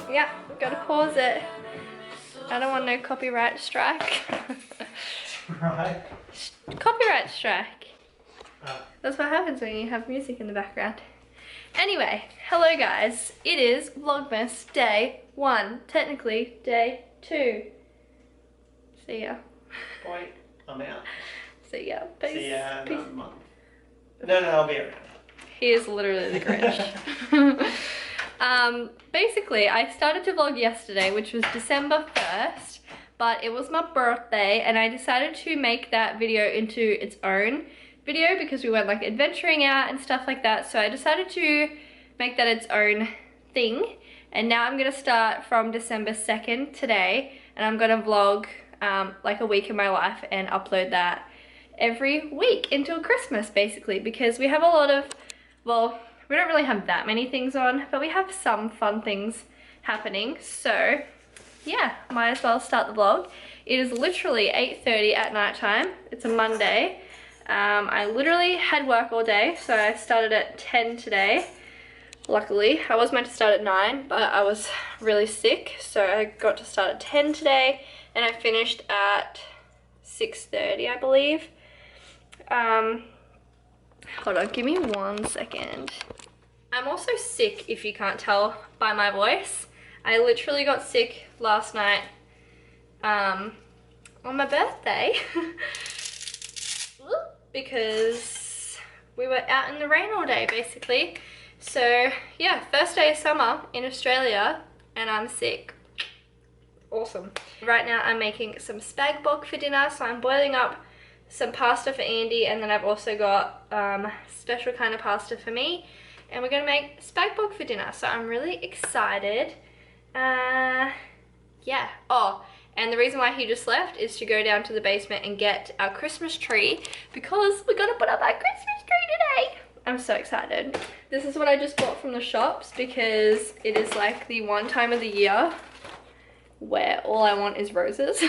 Yeah, gotta pause it. I don't want no copyright strike. Right. Copyright strike. That's what happens when you have music in the background. Anyway, hello guys. It is Vlogmas day 1. Technically, day 2. See ya. Point. I'm out. See ya. Peace. See ya in Peace. a month. No, I'll be around. He is literally the Grinch. Basically, I started to vlog yesterday, which was December 1st, but it was my birthday, and I decided to make that video into its own video because we went like adventuring out and stuff like that. So I decided to make that its own thing, and now I'm gonna start from December 2nd today, and I'm gonna vlog like a week in my life and upload that every week until Christmas, basically, because we have a lot of, well, we don't really have that many things on, but we have some fun things happening. So yeah, might as well start the vlog. It is literally 8:30 at night time. It's a Monday. I literally had work all day, so I started at 10 today. Luckily, I was meant to start at 9, but I was really sick, so I got to start at 10 today, and I finished at 6:30, I believe. Hold on, give me 1 second. I'm also sick, if you can't tell by my voice. I literally got sick last night on my birthday because we were out in the rain all day, basically. So yeah, first day of summer in Australia and I'm sick. Awesome. Right now I'm making some spag bog for dinner, so I'm boiling up some pasta for Andy, and then I've also got special kind of pasta for me, and we're gonna make spag bog for dinner, so I'm really excited. Yeah. Oh, and the reason why he just left is to go down to the basement and get our Christmas tree, because we're gonna put up our Christmas tree today. I'm so excited. This is what I just bought from the shops because it is like the one time of the year where all I want is roses.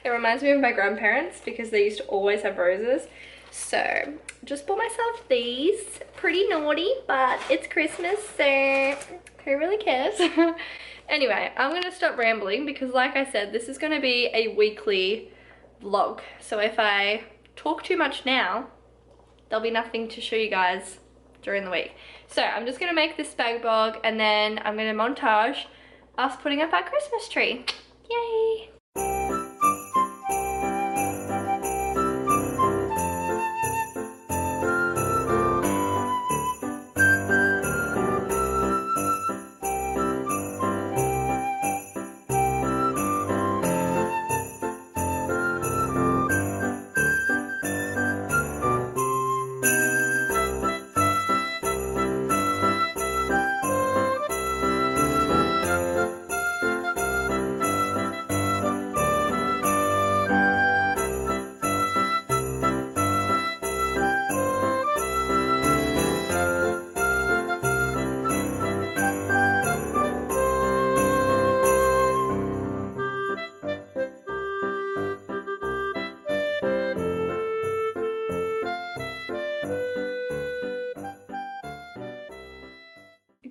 It reminds me of my grandparents because they used to always have roses. So just bought myself these. Pretty naughty, but it's Christmas, so who really cares? Anyway, I'm gonna stop rambling because, like I said, this is gonna be a weekly vlog. So if I talk too much now, there'll be nothing to show you guys during the week. So I'm just gonna make this spag bog, and then I'm gonna montage us putting up our Christmas tree. Yay!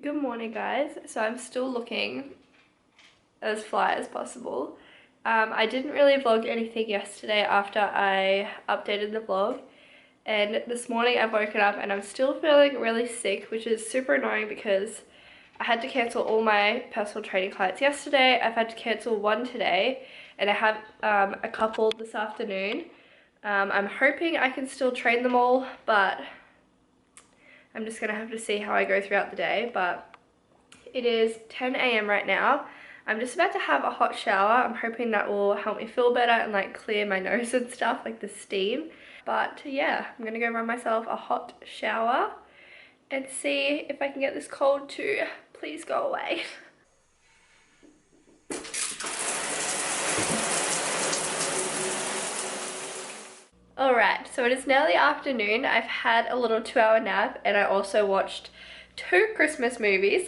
Good morning, guys. So I'm still looking as fly as possible. I didn't really vlog anything yesterday after I updated the vlog, and this morning I've woken up and I'm still feeling really sick, which is super annoying because I had to cancel all my personal training clients yesterday. I've had to cancel one today, and I have a couple this afternoon. I'm hoping I can still train them all, but I'm just gonna have to see how I go throughout the day. But it is 10 AM right now. I'm just about to have a hot shower. I'm hoping that will help me feel better and like clear my nose and stuff, like the steam. But yeah, I'm gonna go run myself a hot shower and see if I can get this cold to please go away. Alright, so it is now the afternoon. I've had a little 2-hour nap, and I also watched 2 Christmas movies.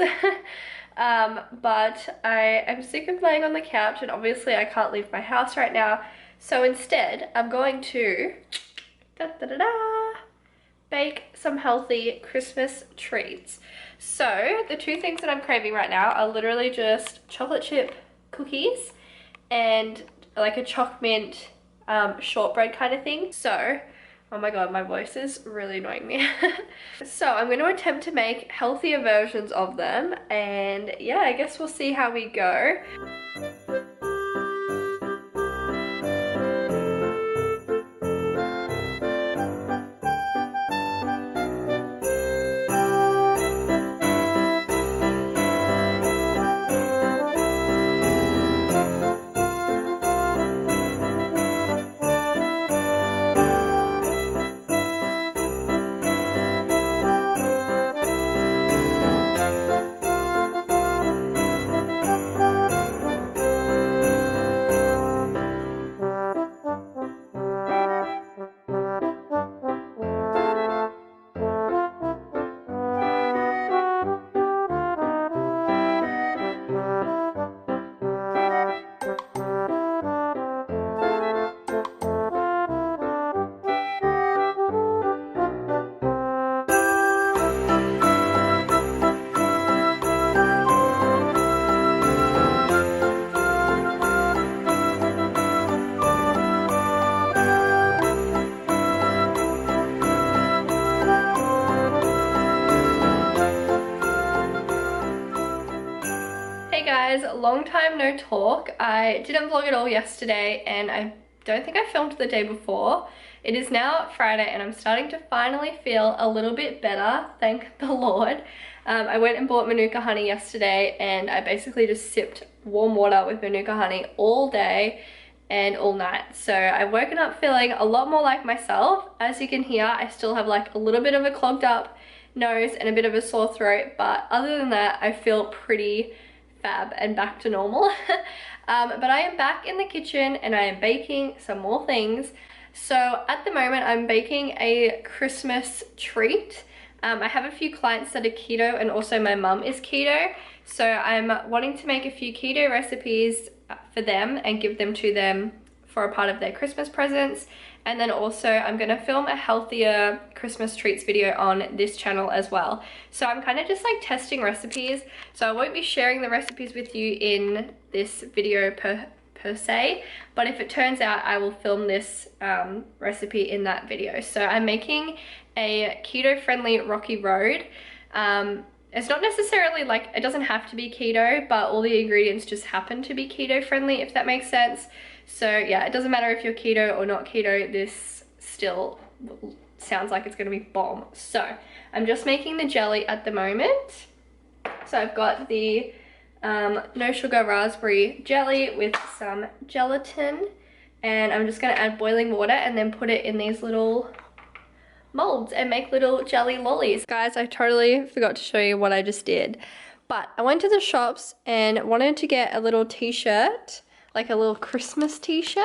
But I am sick of laying on the couch, and obviously I can't leave my house right now. So instead, I'm going to bake some healthy Christmas treats. So the two things that I'm craving right now are literally just chocolate chip cookies and like a choc mint shortbread kind of thing. So, oh my god, my voice is really annoying me. So I'm going to attempt to make healthier versions of them, and yeah, I guess we'll see how we go. Hey guys, long time no talk. I didn't vlog at all yesterday and I don't think I filmed the day before. It is now Friday and I'm starting to finally feel a little bit better, thank the Lord. I went and bought Manuka honey yesterday and I basically just sipped warm water with Manuka honey all day and all night. So I've woken up feeling a lot more like myself. As you can hear, I still have like a little bit of a clogged up nose and a bit of a sore throat, but other than that, I feel pretty fab and back to normal. But I am back in the kitchen and I am baking some more things. So at the moment I'm baking a Christmas treat. I have a few clients that are keto and also my mum is keto. So I'm wanting to make a few keto recipes for them and give them to them for a part of their Christmas presents. And then also I'm gonna film a healthier Christmas treats video on this channel as well. So I'm kind of just like testing recipes. So I won't be sharing the recipes with you in this video per se, but if it turns out, I will film this recipe in that video. So I'm making a keto-friendly rocky road. It's not necessarily like, it doesn't have to be keto, but all the ingredients just happen to be keto-friendly, if that makes sense. So yeah, it doesn't matter if you're keto or not keto, this still sounds like it's gonna be bomb. So I'm just making the jelly at the moment. So I've got the no sugar raspberry jelly with some gelatin, and I'm just gonna add boiling water and then put it in these little molds and make little jelly lollies. Guys, I totally forgot to show you what I just did, but I went to the shops and wanted to get a little t-shirt, like a little Christmas t-shirt.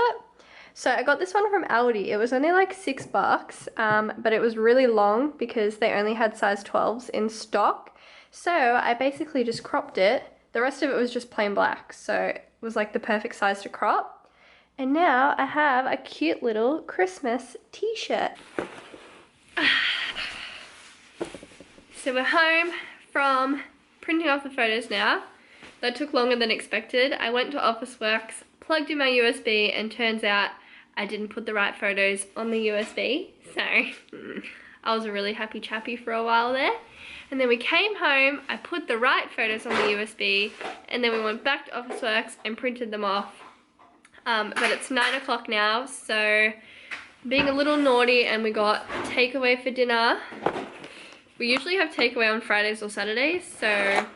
So I got this one from Aldi. It was only like $6, but it was really long because they only had size 12s in stock. So I basically just cropped it. The rest of it was just plain black, so it was like the perfect size to crop. And now I have a cute little Christmas t-shirt. So we're home from printing off the photos now. That took longer than expected. I went to Officeworks, plugged in my USB, and turns out I didn't put the right photos on the USB. So I was a really happy chappy for a while there. And then we came home, I put the right photos on the USB, and then we went back to Officeworks and printed them off. But it's 9 o'clock now, so being a little naughty, and we got takeaway for dinner. We usually have takeaway on Fridays or Saturdays, so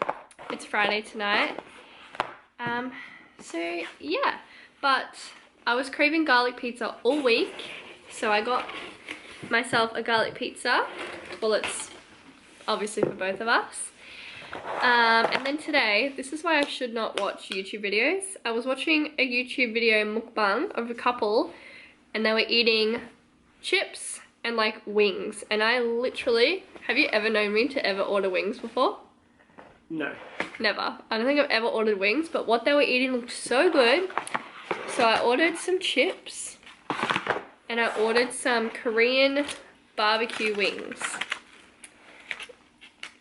it's Friday tonight. So yeah, but I was craving garlic pizza all week, so I got myself a garlic pizza. Well, it's obviously for both of us. And then today, this is why I should not watch YouTube videos. I was watching a YouTube video mukbang of a couple, and they were eating chips and like wings, and I literally, have you ever known me to ever order wings before? No. Never. I don't think I've ever ordered wings, but what they were eating looked so good. So I ordered some chips and I ordered some Korean barbecue wings.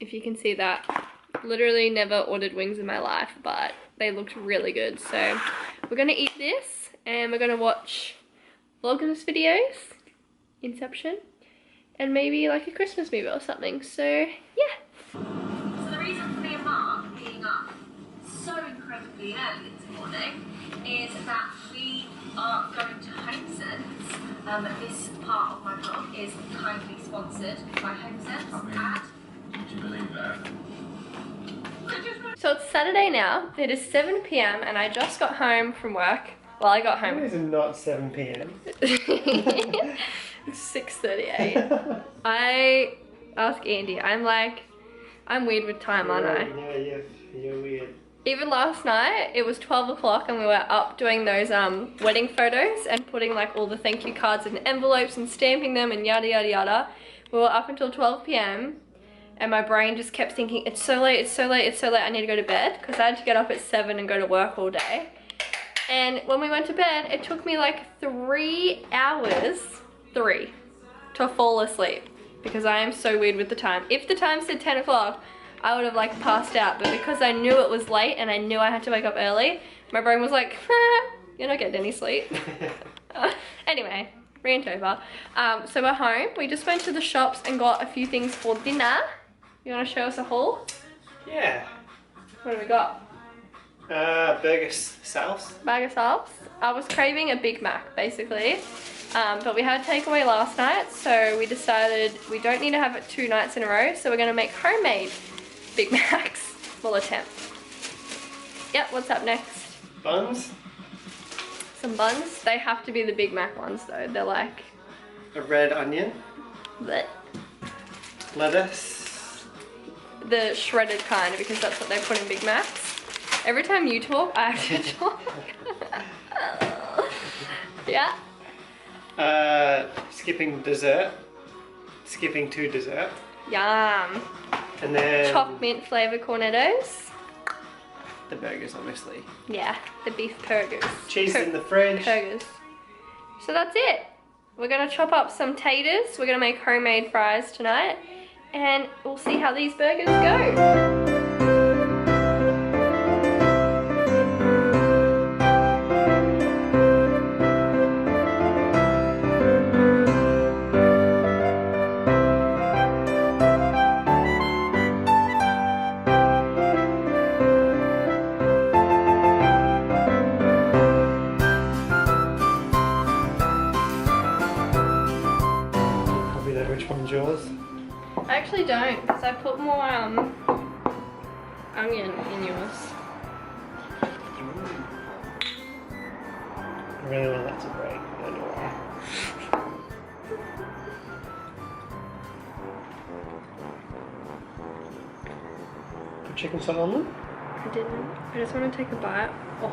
if you can see that. Literally never ordered wings in my life, but they looked really good. So we're gonna eat this and we're gonna watch Vlogmas videos, Inception, and maybe like a Christmas movie or something. So yeah. So the reason for me and Mark being up so incredibly early this morning is that we are going to HomeSense. This part of my vlog is kindly sponsored by HomeSense. Would you believe that? So it's Saturday now. It is 7 p.m. and I just got home from work. Well, I got home. It is not 7 p.m. It's 6:38. I asked Andy, I'm weird with time, aren't I? Yeah, you're weird. Even last night, it was 12 o'clock and we were up doing those wedding photos and putting like all the thank you cards in envelopes and stamping them and yada yada yada. We were up until 12 p.m. and my brain just kept thinking, it's so late, it's so late, it's so late, I need to go to bed, because I had to get up at 7 and go to work all day. And when we went to bed, it took me like 3 hours, to fall asleep, because I am so weird with the time. If the time said 10 o'clock, I would have like passed out, but because I knew it was late and I knew I had to wake up early, my brain was like, you're not getting any sleep. Anyway, rant over. So we're home. We just went to the shops and got a few things for dinner. You want to show us a haul? Yeah. What do we got? Burger sauce. Bag of sauce. I was craving a Big Mac, basically. But we had takeaway last night, so we decided we don't need to have it 2 nights in a row, so we're going to make homemade Big Macs. We'll attempt. Yep, what's up next? Buns. Some buns. They have to be the Big Mac ones, though. They're like... A red onion. bleh. Lettuce. The shredded kind, because that's what they put in Big Macs. Every time you talk, I have to talk. Yeah. Skipping dessert. Skipping to dessert. Yum. And then Choc mint flavor cornettos. the burgers, obviously. Yeah, the beef burgers. Cheese in the fridge. Burgers. So that's it. We're gonna chop up some taters. We're gonna make homemade fries tonight, and we'll see how these burgers go. Probably know which one's yours. I actually don't, because I put more onion in yours. I really want that to break. I don't know why. Put chicken salt on them. I didn't. I just want to take a bite. Oh,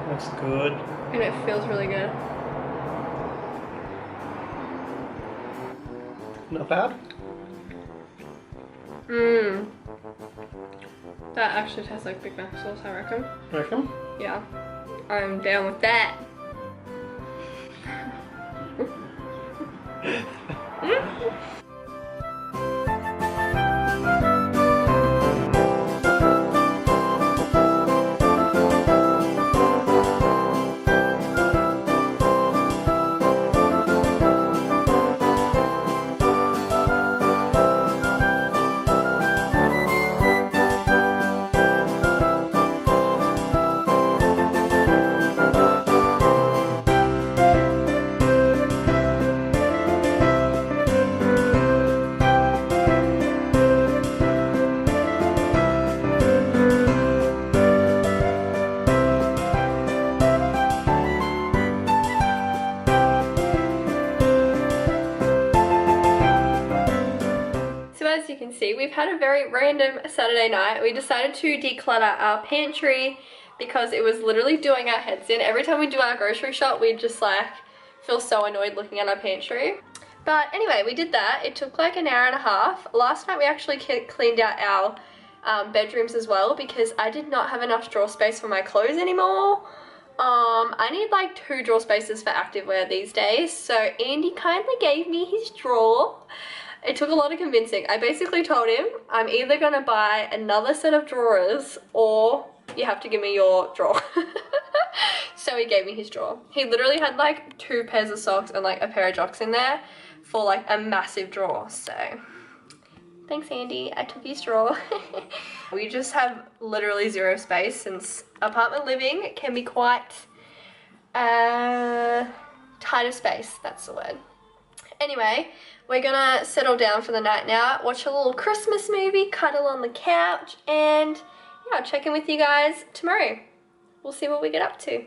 That's good. and it feels really good. Not bad. Mmm. That actually tastes like Big Mac sauce, I reckon. Reckon? Yeah. I'm down with that. As you can see, we've had a very random Saturday night. We decided to declutter our pantry because it was literally doing our heads in. Every time we do our grocery shop, we just like feel so annoyed looking at our pantry. But anyway, we did that. It took like an hour and a half. Last night we actually cleaned out our bedrooms as well, because I did not have enough drawer space for my clothes anymore. I need like 2 drawer spaces for activewear these days, so Andy kindly gave me his drawer. It took a lot of convincing. I basically told him I'm either gonna buy another set of drawers or you have to give me your drawer. So he gave me his drawer. He literally had like 2 pairs of socks and like a pair of jocks in there for like a massive drawer. So thanks, Andy. I took his drawer. We just have literally 0 space since apartment living can be quite tight of space. That's the word. Anyway, we're gonna settle down for the night now, watch a little Christmas movie, cuddle on the couch, and yeah, I'll check in with you guys tomorrow. We'll see what we get up to.